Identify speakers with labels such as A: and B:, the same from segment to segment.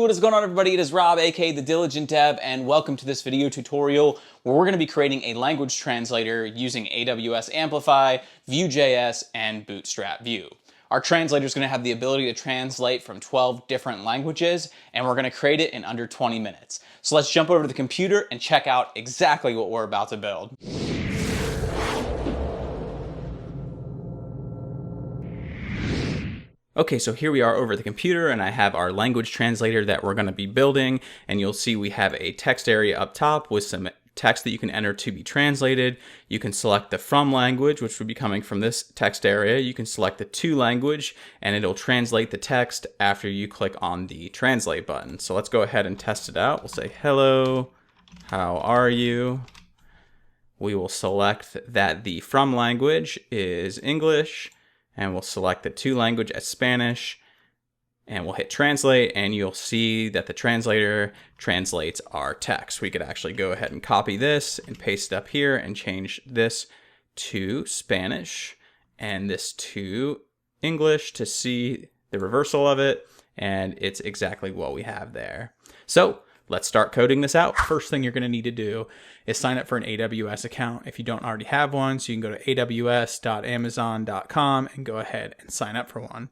A: what is going on, everybody? It is Rob, aka The Diligent Dev, and welcome to this video tutorial where we're going to be creating a language translator using AWS Amplify, Vue.js, and BootstrapVue. Our translator is going to have the ability to translate from 12 different languages, and we're going to create it in under 20 minutes. So let's jump over to the computer and check out exactly what we're about to build. Okay, so here we are over the computer, and I have our language translator that we're going to be building, and you'll see we have a text area up top with some text that you can enter to be translated. You can select the from language, which would be coming from this text area. You can select the to language, and it'll translate the text after you click on the translate button. So let's go ahead and test it out. We'll say, hello, how are you? We will select that the from language is English, and we'll select the to language as Spanish, and we'll hit translate, and you'll see that the translator translates our text. We could actually go ahead and copy this and paste it up here and change this to Spanish and this to English to see the reversal of it, and it's exactly what we have there. So let's start coding this out. First thing you're going to need to do is sign up for an AWS account if you don't already have one. So you can go to aws.amazon.com and go ahead and sign up for one.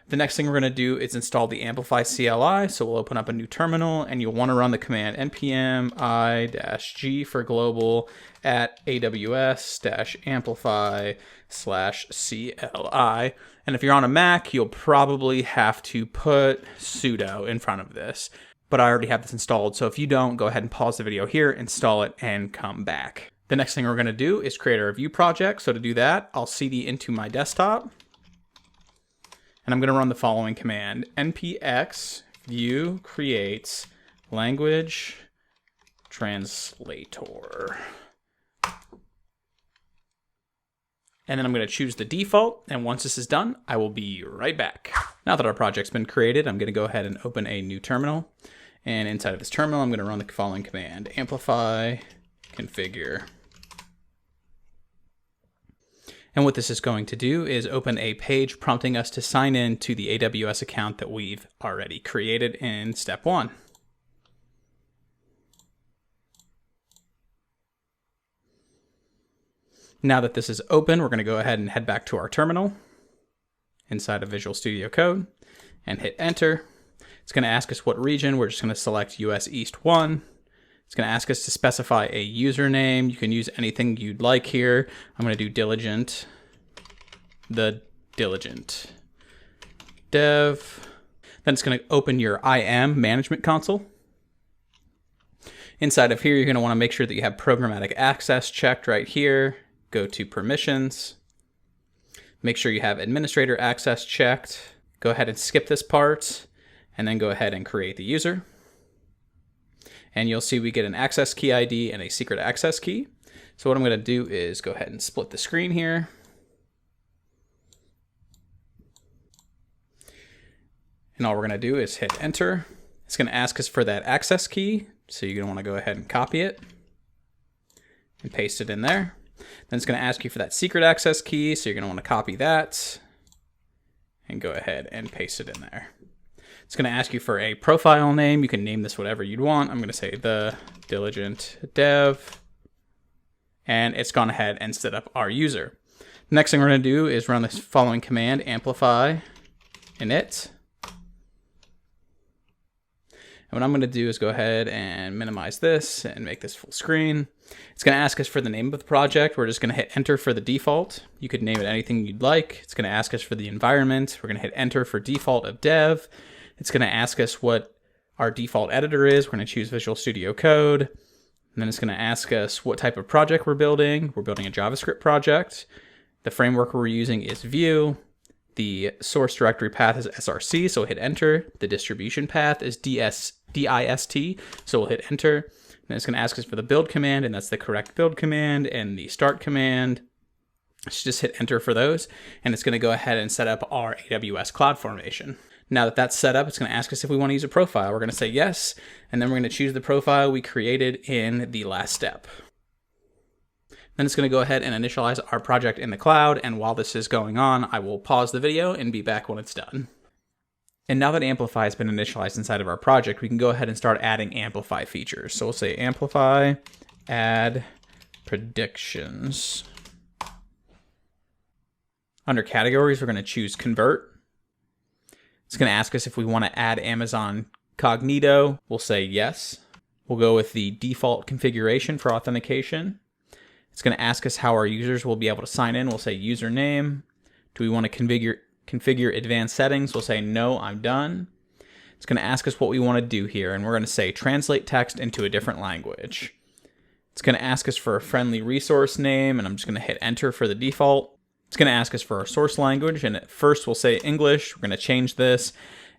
A: The next thing we're going to do is install the Amplify CLI. So we'll open up a new terminal, and you'll want to run the command npm i-g for global at aws-amplify/CLI. And if you're on a Mac, you'll probably have to put sudo in front of this. But I already have this installed, so if you don't, go ahead and pause the video here, install it, and come back. The next thing we're going to do is create our Vue project. So to do that, I'll cd into my desktop, and I'm going to run the following command: npx vue creates language translator. And then I'm going to choose the default, and once this is done, I will be right back. Now that our project's been created, I'm going to go ahead and open a new terminal. And inside of this terminal, I'm going to run the following command: amplify configure. And what this is going to do is open a page prompting us to sign in to the AWS account that we've already created in step 1. Now that this is open, we're going to go ahead and head back to our terminal inside of Visual Studio Code and hit enter. It's going to ask us what region. We're just going to select US East 1. It's going to ask us to specify a username. You can use anything you'd like here. I'm going to do diligent, the diligent dev. Then it's going to open your IAM management console. Inside of here, you're going to want to make sure that you have programmatic access checked right here. Go to permissions. Make sure you have administrator access checked. Go ahead and skip this part, and then go ahead and create the user. And you'll see we get an access key ID and a secret access key. So what I'm going to do is go ahead and split the screen here. And all we're going to do is hit enter. It's going to ask us for that access key. So you're going to want to go ahead and copy it and paste it in there. Then it's going to ask you for that secret access key. So you're going to want to copy that and go ahead and paste it in there. It's going to ask you for a profile name. You can name this whatever you'd want. I'm going to say the diligent dev, and it's gone ahead and set up our user. The next thing we're going to do is run this following command: amplify init. And what I'm going to do is go ahead and minimize this and make this full screen. It's going to ask us for the name of the project. We're just going to hit enter for the default. You could name it anything you'd like. It's going to ask us for the environment. We're going to hit enter for default of dev. It's going to ask us what our default editor is. We're going to choose Visual Studio Code. And then it's going to ask us what type of project we're building. We're building a JavaScript project. The framework we're using is Vue. The source directory path is src, so we'll hit enter. The distribution path is dist, so we'll hit enter. And it's going to ask us for the build command, and that's the correct build command, and the start command. Let's just hit enter for those, and it's going to go ahead and set up our AWS CloudFormation. Now that that's set up, it's going to ask us if we want to use a profile. We're going to say yes, and then we're going to choose the profile we created in the last step. Then it's going to go ahead and initialize our project in the cloud, and while this is going on, I will pause the video and be back when it's done. And now that Amplify has been initialized inside of our project, we can go ahead and start adding Amplify features. So we'll say Amplify, add predictions. Under categories, we're going to choose convert. It's going to ask us if we want to add Amazon Cognito. We'll say yes. We'll go with the default configuration for authentication. It's going to ask us how our users will be able to sign in. We'll say username. Do we want to configure advanced settings? We'll say no, I'm done. It's going to ask us what we want to do here, and we're going to say translate text into a different language. It's going to ask us for a friendly resource name, and I'm just going to hit enter for the default. It's going to ask us for our source language, and at first we'll say English. We're going to change this,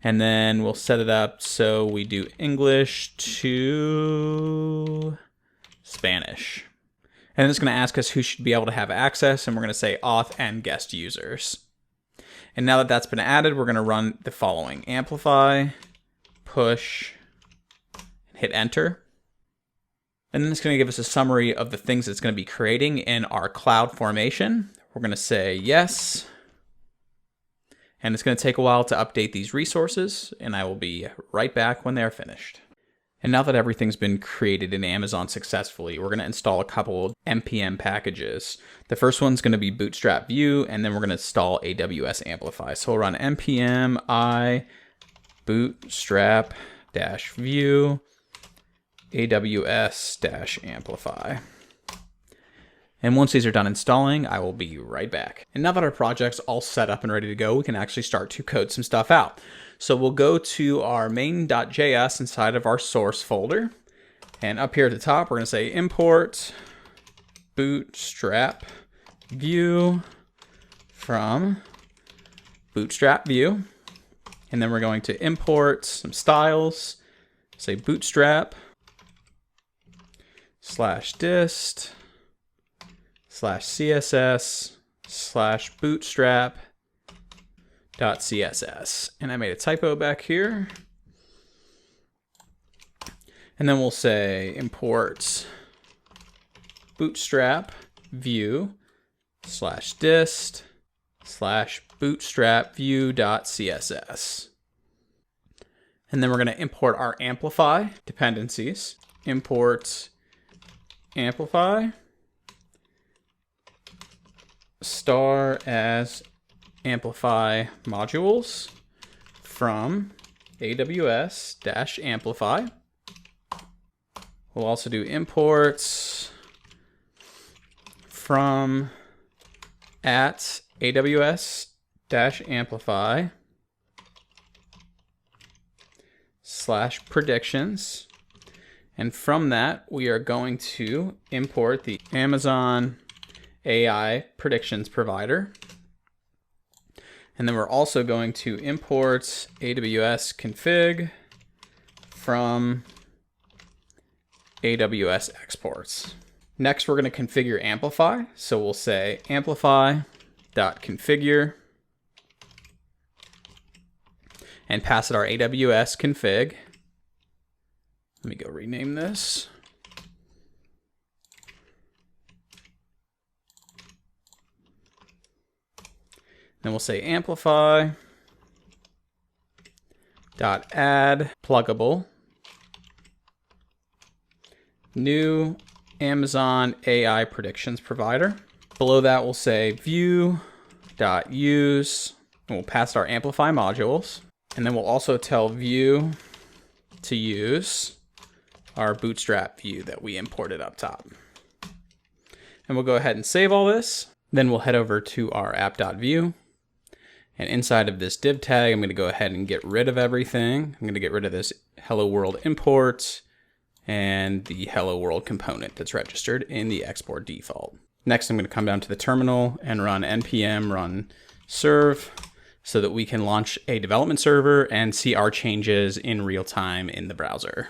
A: and then we'll set it up so we do English to Spanish. And then it's going to ask us who should be able to have access, and we're going to say auth and guest users. And now that that's been added, we're going to run the following: amplify, push, hit enter. And then it's going to give us a summary of the things it's going to be creating in our cloud formation. We're going to say yes. And it's going to take a while to update these resources, and I will be right back when they're finished. And now that everything's been created in Amazon successfully, we're going to install a couple of NPM packages. The first one's going to be BootstrapVue, and then we're going to install AWS Amplify. So we'll run npm I bootstrap-vue AWS-Amplify. And once these are done installing, I will be right back. And now that our project's all set up and ready to go, we can actually start to code some stuff out. So we'll go to our main.js inside of our source folder. And up here at the top, we're going to say import BootstrapVue from BootstrapVue. And then we're going to import some styles, say bootstrap /dist /css /bootstrap.css. And I made a typo back here. And then we'll say import BootstrapVue /dist /bootstrapVue.css. And then we're going to import our Amplify dependencies. Import Amplify star as Amplify modules from AWS-Amplify. We'll also do imports from at AWS-Amplify /predictions. And from that, we are going to import the Amazon AI predictions provider. And then we're also going to import AWS config from AWS exports. Next, we're going to configure Amplify. So we'll say amplify.configure and pass it our AWS config. Let me go rename this. Then we'll say amplify dot add pluggable new Amazon AI predictions provider. Below that, we'll say view dot use, and we'll pass our Amplify modules. And then we'll also tell Vue to use our BootstrapVue that we imported up top. And we'll go ahead and save all this. Then we'll head over to our app.vue. And inside of this div tag, I'm going to go ahead and get rid of everything. I'm going to get rid of this hello world import and the hello world component that's registered in the export default. Next, I'm going to come down to the terminal and run npm run serve so that we can launch a development server and see our changes in real time in the browser.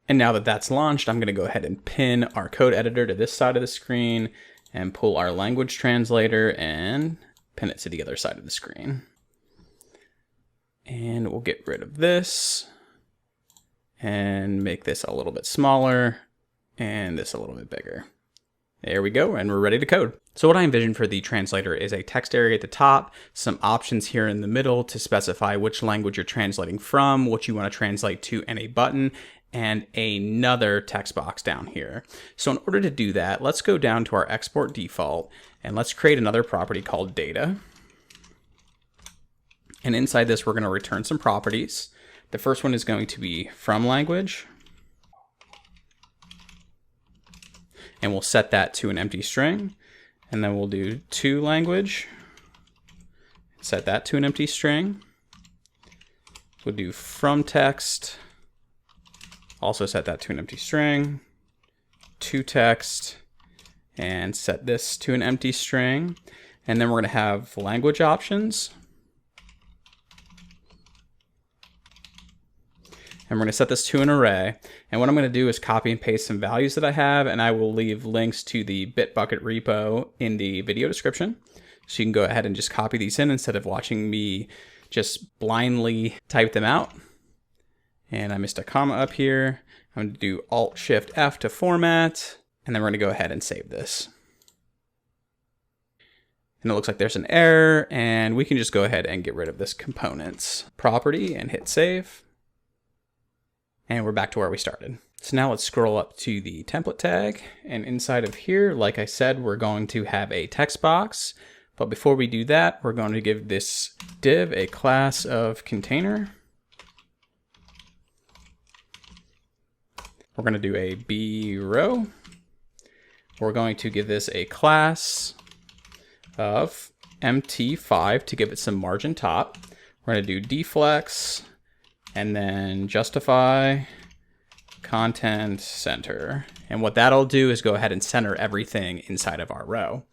A: And now that that's launched, I'm going to go ahead and pin our code editor to this side of the screen and pull our language translator and pin it to the other side of the screen. And we'll get rid of this and make this a little bit smaller and this a little bit bigger. There we go, and we're ready to code. So what I envision for the translator is a text area at the top, some options here in the middle to specify which language you're translating from, what you want to translate to, and a button, and another text box down here. So in order to do that, let's go down to our export default, and let's create another property called data. And inside this, we're going to return some properties. The first one is going to be from language. And we'll set that to an empty string. And then we'll do to language. Set that to an empty string. We'll do from text. Also set that to an empty string. To text. And set this to an empty string. And then we're going to have language options. And we're going to set this to an array. And what I'm going to do is copy and paste some values that I have, and I will leave links to the Bitbucket repo in the video description. So you can go ahead and just copy these in instead of watching me just blindly type them out. And I missed a comma up here. I'm going to do Alt-Shift-F to format, and then we're going to go ahead and save this. And it looks like there's an error, and we can just go ahead and get rid of this components property and hit save. And we're back to where we started. So now let's scroll up to the template tag. And inside of here, like I said, we're going to have a text box. But before we do that, we're going to give this div a class of container. We're going to do a B row. We're going to give this a class of MT5 to give it some margin top. We're going to do deflex. And then justify content center. And what that'll do is go ahead and center everything inside of our row.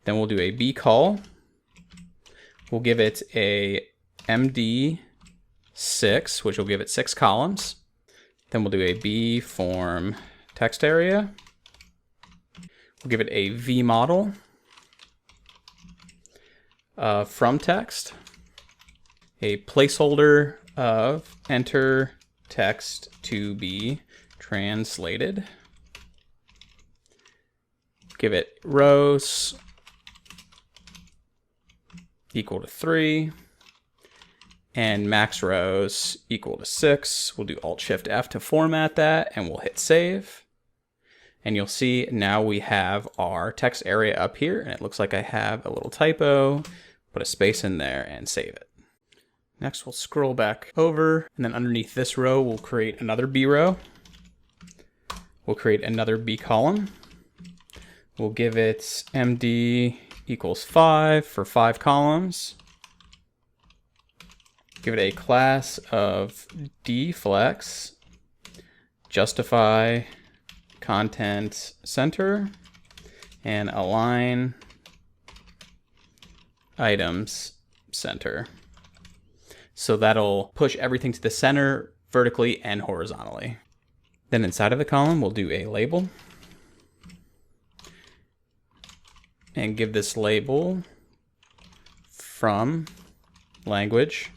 A: Then we'll do a B call. We'll give it a MD6, which will give it 6 columns. Then we'll do a B form text area. We'll give it a V model from text, a placeholder of enter text to be translated. Give it rows equal to 3 and max rows equal to 6. We'll do Alt-Shift-F to format that, and we'll hit save. And you'll see now we have our text area up here, and it looks like I have a little typo. Put a space in there and save it. Next, we'll scroll back over, and then underneath this row, we'll create another B row. We'll create another B column. We'll give it MD equals 5 for 5 columns. Give it a class of deflex, justify content center, and align items center. So that'll push everything to the center vertically and horizontally. Then inside of the column, we'll do a label. And give this label from language.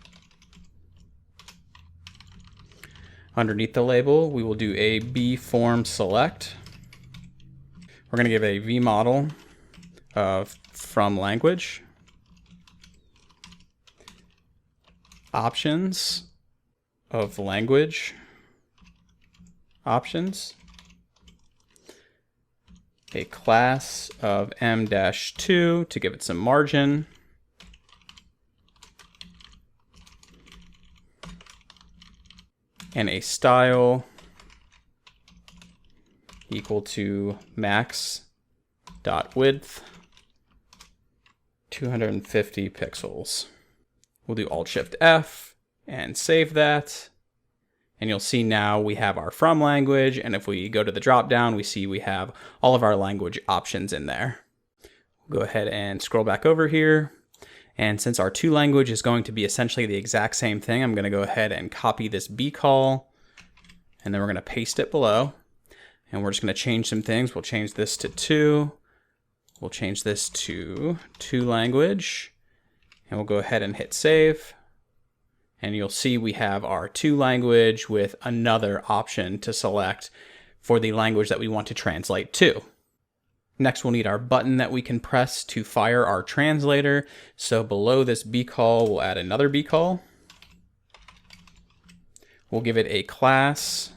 A: Underneath the label, we will do a B form select. We're going to give a V model of from language. Options of language options, a class of M-2 to give it some margin, and a style equal to max.width 250 pixels. We'll do Alt-Shift-F and save that. And you'll see now we have our from language. And if we go to the drop down, we see we have all of our language options in there. We'll go ahead and scroll back over here. And since our to language is going to be essentially the exact same thing, I'm going to go ahead and copy this B call. And then we're going to paste it below. And we're just going to change some things. We'll change this to to. We'll change this to language. And we'll go ahead and hit save. And you'll see we have our to language with another option to select for the language that we want to translate to. Next, we'll need our button that we can press to fire our translator. So below this bcall, we'll add another bcall. We'll give it a class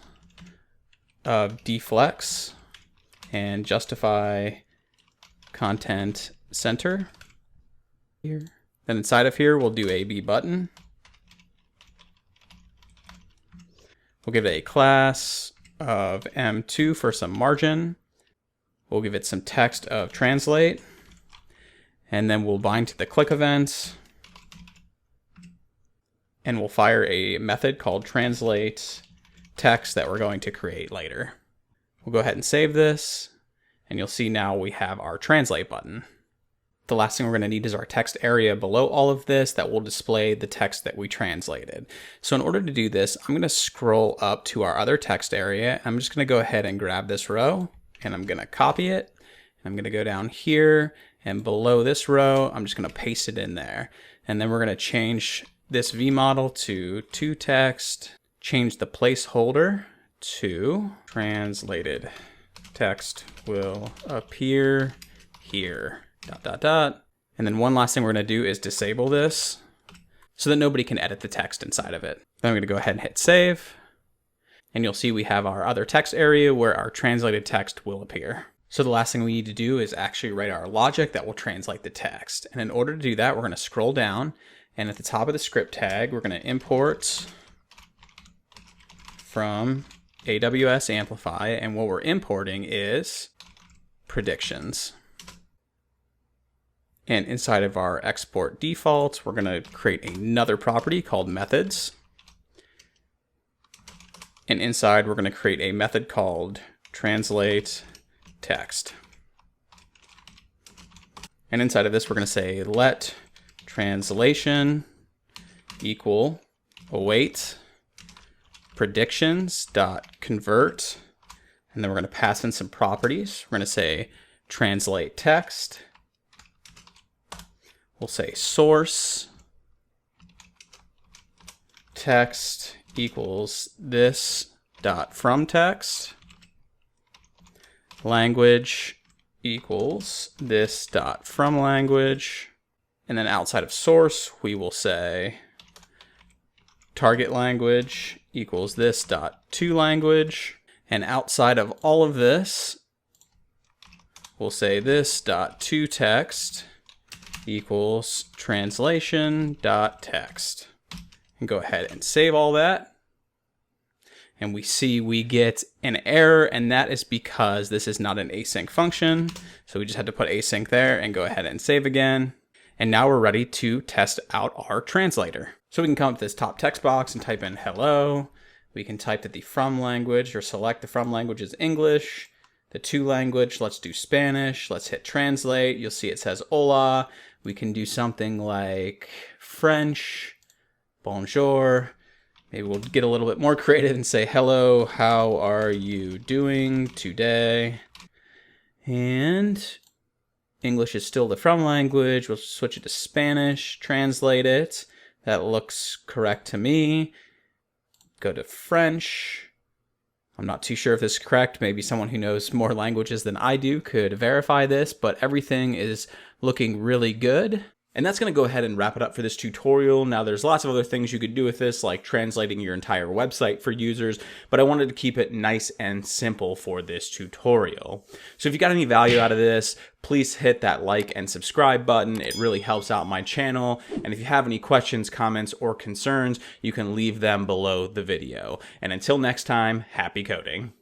A: of deflex and justify content center here. Then inside of here, we'll do a button. We'll give it a class of M2 for some margin. We'll give it some text of translate. And then we'll bind to the click event. And we'll fire a method called translate text that we're going to create later. We'll go ahead and save this. And you'll see now we have our translate button. The last thing we're going to need is our text area below all of this that will display the text that we translated. So in order to do this, I'm going to scroll up to our other text area. I'm just going to go ahead and grab this row and I'm going to copy it. And I'm going to go down here and below this row, I'm just going to paste it in there. And then we're going to change this vModel to toText, change the placeholder to translated text will appear here. ... And then one last thing we're going to do is disable this so that nobody can edit the text inside of it. Then I'm going to go ahead and hit save. And you'll see we have our other text area where our translated text will appear. So the last thing we need to do is actually write our logic that will translate the text. And in order to do that, we're going to scroll down. And at the top of the script tag, we're going to import from AWS Amplify. And what we're importing is predictions. And inside of our export defaults, we're going to create another property called methods. And inside, we're going to create a method called translate text. And inside of this, we're going to say let translation equal await predictions.convert. And then we're going to pass in some properties. We're going to say translate text. We'll say source text equals this dot from text. Language equals this dot from language. And then outside of source, we will say target language equals this dot to language. And outside of all of this, we'll say this dot to text equals translation.text. And go ahead and save all that. And we see we get an error, and that is because this is not an async function. So we just had to put async there and go ahead and save again. And now we're ready to test out our translator. So we can come up to this top text box and type in hello. We can type that the from language or select the from language is English. The to language, let's do Spanish. Let's hit translate. You'll see it says hola. We can do something like French, bonjour. Maybe we'll get a little bit more creative and say, hello, how are you doing today? And English is still the from language. We'll switch it to Spanish, translate it. That looks correct to me. Go to French. I'm not too sure if this is correct. Maybe someone who knows more languages than I do could verify this, but everything is looking really good. And that's going to go ahead and wrap it up for this tutorial. Now, there's lots of other things you could do with this, like translating your entire website for users, but I wanted to keep it nice and simple for this tutorial. So if you got any value out of this, please hit that like and subscribe button. It really helps out my channel. And if you have any questions, comments, or concerns, you can leave them below the video. And until next time, happy coding.